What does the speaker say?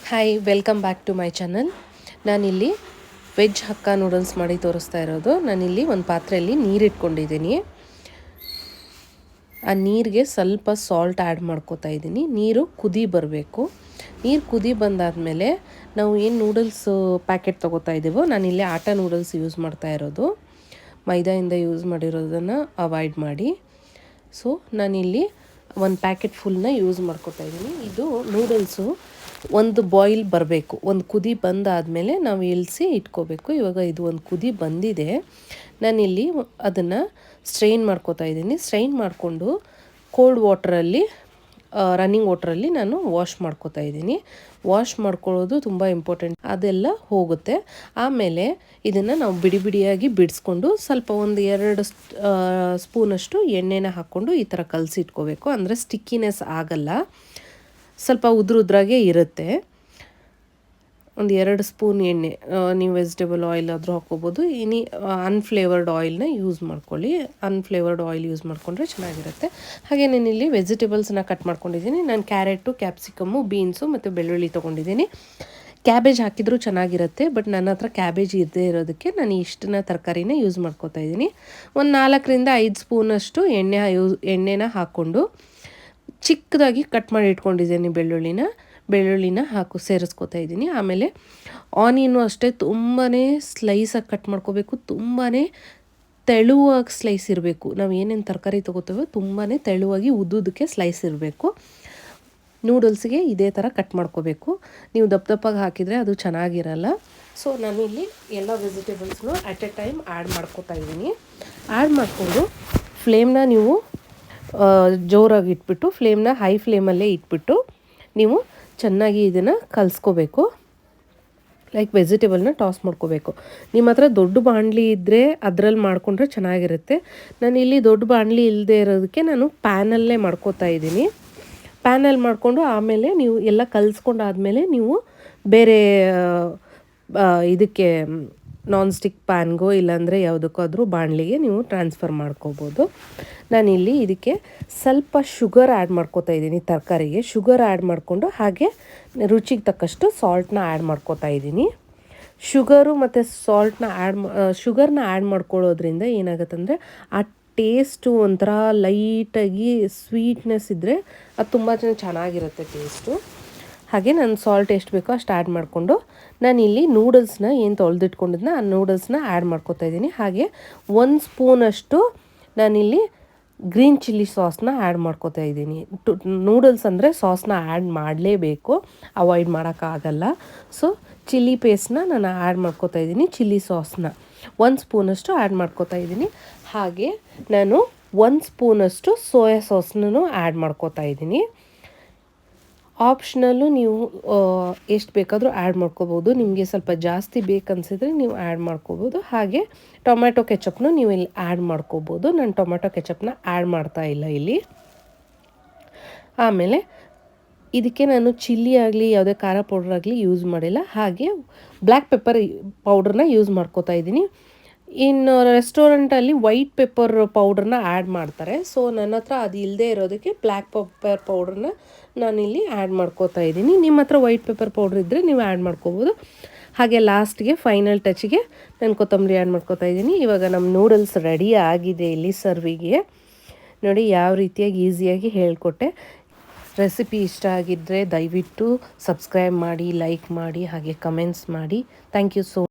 Hi, welcome back to my channel. ನಾನಿಲ್ಲಿ veg hakka noodles ಮಾಡಿ ತೋರಿಸ್ತಾ ಇರೋದು. ನಾನಿಲ್ಲಿ ಒಂದು ಪಾತ್ರೆಯಲ್ಲಿ ನೀರು ಇಟ್ಕೊಂಡಿದ್ದೀನಿ. ಆ ನೀರಿಗೆ ಸ್ವಲ್ಪ ಸಾಲ್ಟ್ ಆ್ಯಡ್ ಮಾಡ್ಕೋತಾ ಇದ್ದೀನಿ. ನೀರು ಕುದಿ ಬರಬೇಕು. ನೀರು ಕುದಿ ಬಂದಾದಮೇಲೆ ನಾವು ಏನು ನೂಡಲ್ಸ್ ಪ್ಯಾಕೆಟ್ ತೊಗೋತಾ ಇದ್ದೀವೋ, ನಾನಿಲ್ಲಿ ಆಟಾ ನೂಡಲ್ಸ್ ಯೂಸ್ ಮಾಡ್ತಾ ಇರೋದು. ಮೈದಾಯಿಂದ ಯೂಸ್ ಮಾಡಿರೋದನ್ನು ಅವಾಯ್ಡ್ ಮಾಡಿ. ಸೊ ನಾನಿಲ್ಲಿ ಒಂದು ಪ್ಯಾಕೆಟ್ ಫುಲ್ಲನ್ನ ಯೂಸ್ ಮಾಡ್ಕೊತಾ ಇದ್ದೀನಿ. ಇದು ನೂಡಲ್ಸು ಒಂದು ಬಾಯ್ಲ್ ಬರಬೇಕು. ಒಂದು ಕುದಿ ಬಂದಾದಮೇಲೆ ನಾವು ಇಳಿಸಿ ಇಟ್ಕೋಬೇಕು. ಇವಾಗ ಇದು ಒಂದು ಕುದಿ ಬಂದಿದೆ. ನಾನಿಲ್ಲಿ ಅದನ್ನು ಸ್ಟ್ರೈನ್ ಮಾಡ್ಕೋತಾ ಇದ್ದೀನಿ. ಸ್ಟ್ರೈನ್ ಮಾಡಿಕೊಂಡು ಕೋಲ್ಡ್ ವಾಟ್ರಲ್ಲಿ, ರನ್ನಿಂಗ್ ವಾಟ್ರಲ್ಲಿ ನಾನು ವಾಶ್ ಮಾಡ್ಕೋತಾ ಇದ್ದೀನಿ. ವಾಶ್ ಮಾಡ್ಕೊಳ್ಳೋದು ತುಂಬ ಇಂಪಾರ್ಟೆಂಟ್. ಅದೆಲ್ಲ ಹೋಗುತ್ತೆ. ಆಮೇಲೆ ಇದನ್ನು ನಾವು ಬಿಡಿ ಬಿಡಿಯಾಗಿ ಬಿಡಿಸ್ಕೊಂಡು ಸ್ವಲ್ಪ ಒಂದು 2 ಸ್ಪೂನಷ್ಟು ಎಣ್ಣೆನ ಹಾಕ್ಕೊಂಡು ಈ ಥರ ಕಲಸಿ ಇಟ್ಕೋಬೇಕು. ಅಂದರೆ ಸ್ಟಿಕ್ಕಿನೆಸ್ ಆಗಲ್ಲ, ಸ್ವಲ್ಪ ಉದ್ರಾಗೆ ಇರುತ್ತೆ. ಒಂದು 2 ಸ್ಪೂನ್ ಎಣ್ಣೆ, ನೀವು ವೆಜಿಟೇಬಲ್ ಆಯಿಲ್ ಆದರೂ ಹಾಕ್ಕೋಬೋದು. ಅನ್ಫ್ಲೇವರ್ಡ್ ಆಯಿಲ್ನ ಯೂಸ್ ಮಾಡ್ಕೊಳ್ಳಿ. ಅನ್ಫ್ಲೇವರ್ಡ್ ಆಯಿಲ್ ಯೂಸ್ ಮಾಡಿಕೊಂಡ್ರೆ ಚೆನ್ನಾಗಿರುತ್ತೆ. ಹಾಗೆ ನಾನಿಲ್ಲಿ ವೆಜಿಟೇಬಲ್ಸ್ನ ಕಟ್ ಮಾಡ್ಕೊಂಡಿದ್ದೀನಿ. ನಾನು ಕ್ಯಾರೆಟು, ಕ್ಯಾಪ್ಸಿಕಮ್ಮು, ಬೀನ್ಸು ಮತ್ತು ಬೆಳ್ಳುಳ್ಳಿ ತೊಗೊಂಡಿದ್ದೀನಿ. ಕ್ಯಾಬೇಜ್ ಹಾಕಿದರೂ ಚೆನ್ನಾಗಿರುತ್ತೆ, ಬಟ್ ನನ್ನ ಹತ್ರ ಕ್ಯಾಬೇಜ್ ಇರದೇ ಇರೋದಕ್ಕೆ ನಾನು ಇಷ್ಟನ್ನ ತರಕಾರಿನ ಯೂಸ್ ಮಾಡ್ಕೋತಾ ಇದ್ದೀನಿ. ಒಂದು 4ರಿಂದ 5 ಸ್ಪೂನಷ್ಟು ಎಣ್ಣೆನ ಹಾಕ್ಕೊಂಡು ಚಿಕ್ಕದಾಗಿ ಕಟ್ ಮಾಡಿ ಇಟ್ಕೊಂಡಿದ್ದೀನಿ ಬೆಳ್ಳುಳ್ಳಿನ ಸೇರಿಸ್ಕೊತಾ ಇದ್ದೀನಿ. ಆಮೇಲೆ ಆನಿಯನ್ನು ಅಷ್ಟೇ ತುಂಬಾ ಸ್ಲೈಸಾಗಿ ಕಟ್ ಮಾಡ್ಕೋಬೇಕು. ತುಂಬಾ ತೆಳುವಾಗಿ ಸ್ಲೈಸ್ ಇರಬೇಕು. ನಾವು ಏನೇನು ತರಕಾರಿ ತೊಗೋತೀವೋ ತುಂಬಾ ತೆಳುವಾಗಿ ಉದ್ದುದಕ್ಕೆ ಸ್ಲೈಸ್ ಇರಬೇಕು. ನೂಡಲ್ಸ್ಗೆ ಇದೇ ಥರ ಕಟ್ ಮಾಡ್ಕೋಬೇಕು. ನೀವು ದಪ್ಪಗೆ ಹಾಕಿದರೆ ಅದು ಚೆನ್ನಾಗಿರಲ್ಲ. ಸೊ ನಾನಿಲ್ಲಿ ಎಲ್ಲ ವೆಜಿಟೇಬಲ್ಸ್ನು ಅಟ್ ಎ ಟೈಮ್ ಆ್ಯಡ್ ಮಾಡ್ಕೋತಾ ಇದ್ದೀನಿ. ಆ್ಯಡ್ ಮಾಡಿಕೊಂಡು ಫ್ಲೇಮ್ನ ನೀವು ಜೋರಾಗಿ ಇಟ್ಬಿಟ್ಟು, ಫ್ಲೇಮ್ನ ಹೈ ಫ್ಲೇಮಲ್ಲೇ ಇಟ್ಬಿಟ್ಟು ನೀವು ಚೆನ್ನಾಗಿ ಇದನ್ನು ಕಲಿಸ್ಕೋಬೇಕು. ಲೈಕ್ ವೆಜಿಟೇಬಲ್ನ ಟಾಸ್ ಮಾಡ್ಕೋಬೇಕು. ನಿಮ್ಮ ಹತ್ರ ದೊಡ್ಡ ಬಾಣಲಿ ಇದ್ದರೆ ಅದರಲ್ಲಿ ಮಾಡಿಕೊಂಡ್ರೆ ಚೆನ್ನಾಗಿರುತ್ತೆ. ನಾನಿಲ್ಲಿ ದೊಡ್ಡ ಬಾಣಲಿ ಇಲ್ಲದೆ ಇರೋದಕ್ಕೆ ನಾನು ಪ್ಯಾನಲ್ಲೇ ಮಾಡ್ಕೋತಾ ಇದ್ದೀನಿ. ಪ್ಯಾನಲ್ಲಿ ಮಾಡಿಕೊಂಡು ಆಮೇಲೆ ನೀವು ಎಲ್ಲ ಕಲಿಸ್ಕೊಂಡಾದಮೇಲೆ ನೀವು ಬೇರೆ ಇದಕ್ಕೆ ನಾನ್ ಸ್ಟಿಕ್ ಪ್ಯಾನ್ಗೋ ಇಲ್ಲಾಂದರೆ ಯಾವುದಕ್ಕಾದ್ರೂ ಬಾಣಲಿಗೆ ನೀವು ಟ್ರಾನ್ಸ್ಫರ್ ಮಾಡ್ಕೋಬೋದು. ನಾನಿಲ್ಲಿ ಇದಕ್ಕೆ ಸ್ವಲ್ಪ ಶುಗರ್ ಆ್ಯಡ್ ಮಾಡ್ಕೋತಾ ಇದ್ದೀನಿ. ತರಕಾರಿಗೆ ಶುಗರ್ ಆ್ಯಡ್ ಮಾಡಿಕೊಂಡು ಹಾಗೆ ರುಚಿಗೆ ತಕ್ಕಷ್ಟು ಸಾಲ್ಟ್ನ ಆ್ಯಡ್ ಮಾಡ್ಕೋತಾ ಇದ್ದೀನಿ. ಶುಗರು ಮತ್ತು ಶುಗರ್ನ ಆ್ಯಡ್ ಮಾಡ್ಕೊಳ್ಳೋದ್ರಿಂದ ಏನಾಗುತ್ತಂದರೆ ಆ ಟೇಸ್ಟು ಒಂಥರ ಲೈಟಾಗಿ ಸ್ವೀಟ್ನೆಸ್ ಇದ್ದರೆ ಅದು ತುಂಬ ಚೆನ್ನಾಗಿರುತ್ತೆ ಟೇಸ್ಟು. ಹಾಗೆ ನಾನು ಸಾಲ್ಟ್ ಎಷ್ಟು ಬೇಕೋ ಅಷ್ಟು ಆ್ಯಡ್ ಮಾಡಿಕೊಂಡು ನಾನಿಲ್ಲಿ ನೂಡಲ್ಸ್ನ ಏನು ತೊಳೆದಿಟ್ಕೊಂಡಿದ್ನ ಆ ನೂಡಲ್ಸ್ನ ಆ್ಯಡ್ ಮಾಡ್ಕೋತಾ ಇದ್ದೀನಿ. ಹಾಗೆ 1 ಸ್ಪೂನಷ್ಟು ನಾನಿಲ್ಲಿ ಗ್ರೀನ್ ಚಿಲ್ಲಿ ಸಾಸ್ನ ಆ್ಯಡ್ ಮಾಡ್ಕೋತಾ ಇದ್ದೀನಿ. ನೂಡಲ್ಸ್ ಅಂದರೆ ಸಾಸ್ನ ಆ್ಯಡ್ ಮಾಡಲೇಬೇಕು, ಅವಾಯ್ಡ್ ಮಾಡೋಕ್ಕಾಗಲ್ಲ. ಸೊ ಚಿಲ್ಲಿ ಪೇಸ್ಟ್ನ ನಾನು ಆ್ಯಡ್ ಮಾಡ್ಕೋತಾ ಇದ್ದೀನಿ. ಚಿಲ್ಲಿ ಸಾಸ್ನ 1 ಸ್ಪೂನಷ್ಟು ಆ್ಯಡ್ ಮಾಡ್ಕೋತಾ ಇದ್ದೀನಿ. ಹಾಗೆ ನಾನು 1 ಸ್ಪೂನಷ್ಟು ಸೋಯಾ ಸಾಸ್ನೂ ಆ್ಯಡ್ ಮಾಡ್ಕೋತಾ ಇದ್ದೀನಿ. ಆಪ್ಷನಲ್ಲು ನೀವು ಎಷ್ಟು ಬೇಕಾದರೂ ಆ್ಯಡ್ ಮಾಡ್ಕೋಬೋದು. ನಿಮಗೆ ಸ್ವಲ್ಪ ಜಾಸ್ತಿ ಬೇಕನ್ಸಿದ್ರೆ ನೀವು ಆ್ಯಡ್ ಮಾಡ್ಕೋಬೋದು. ಹಾಗೆ ಟೊಮ್ಯಾಟೊ ಕೆಚಪ್ನು ನೀವು ಇಲ್ಲಿ ಆ್ಯಡ್ ಮಾಡ್ಕೋಬೋದು. ನಾನು ಟೊಮ್ಯಾಟೊ ಕೆಚಪ್ನ ಆ್ಯಡ್ ಮಾಡ್ತಾ ಇಲ್ಲ ಇಲ್ಲಿ. ಆಮೇಲೆ ಇದಕ್ಕೆ ನಾನು ಚಿಲ್ಲಿ ಆಗಲಿ ಯಾವುದೇ ಖಾರ ಪೌಡ್ರ್ ಆಗಲಿ ಯೂಸ್ ಮಾಡಿಲ್ಲ. ಹಾಗೆ ಬ್ಲ್ಯಾಕ್ ಪೆಪ್ಪರ್ ಪೌಡ್ರನ್ನ ಯೂಸ್ ಮಾಡ್ಕೋತಾ ಇದ್ದೀನಿ. ಇನ್ನು ರೆಸ್ಟೋರೆಂಟಲ್ಲಿ ವೈಟ್ ಪೆಪ್ಪರ್ ಪೌಡ್ರನ್ನ ಆ್ಯಡ್ ಮಾಡ್ತಾರೆ. ಸೊ ನನ್ನ ಹತ್ರ ಅದು ಇಲ್ಲದೆ ಇರೋದಕ್ಕೆ ಬ್ಲ್ಯಾಕ್ ಪೆಪ್ಪರ್ ಪೌಡ್ರನ್ನ ನಾನಿಲ್ಲಿ ಆ್ಯಡ್ ಮಾಡ್ಕೋತಾ ಇದ್ದೀನಿ. ನಿಮ್ಮ ಹತ್ರ ವೈಟ್ ಪೆಪ್ಪರ್ ಪೌಡ್ರ್ ಇದ್ದರೆ ನೀವು ಆ್ಯಡ್ ಮಾಡ್ಕೋಬೋದು. ಹಾಗೆ ಲಾಸ್ಟ್ಗೆ ಫೈನಲ್ ಟಚ್ಗೆ ನಾನು ಕೊತ್ತಂಬರಿ ಆ್ಯಡ್ ಮಾಡ್ಕೋತಾ ಇದ್ದೀನಿ. ಇವಾಗ ನಮ್ಮ ನೂಡಲ್ಸ್ ರೆಡಿ ಆಗಿದೆ ಇಲ್ಲಿ ಸರ್ವಿಗೆ. ನೋಡಿ ಯಾವ ರೀತಿಯಾಗಿ ಈಸಿಯಾಗಿ ಹೇಳಿಕೊಟ್ಟೆ. ರೆಸಿಪಿ ಇಷ್ಟ ಆಗಿದ್ದರೆ ದಯವಿಟ್ಟು ಸಬ್ಸ್ಕ್ರೈಬ್ ಮಾಡಿ, ಲೈಕ್ ಮಾಡಿ, ಹಾಗೆ ಕಮೆಂಟ್ಸ್ ಮಾಡಿ. Thank you so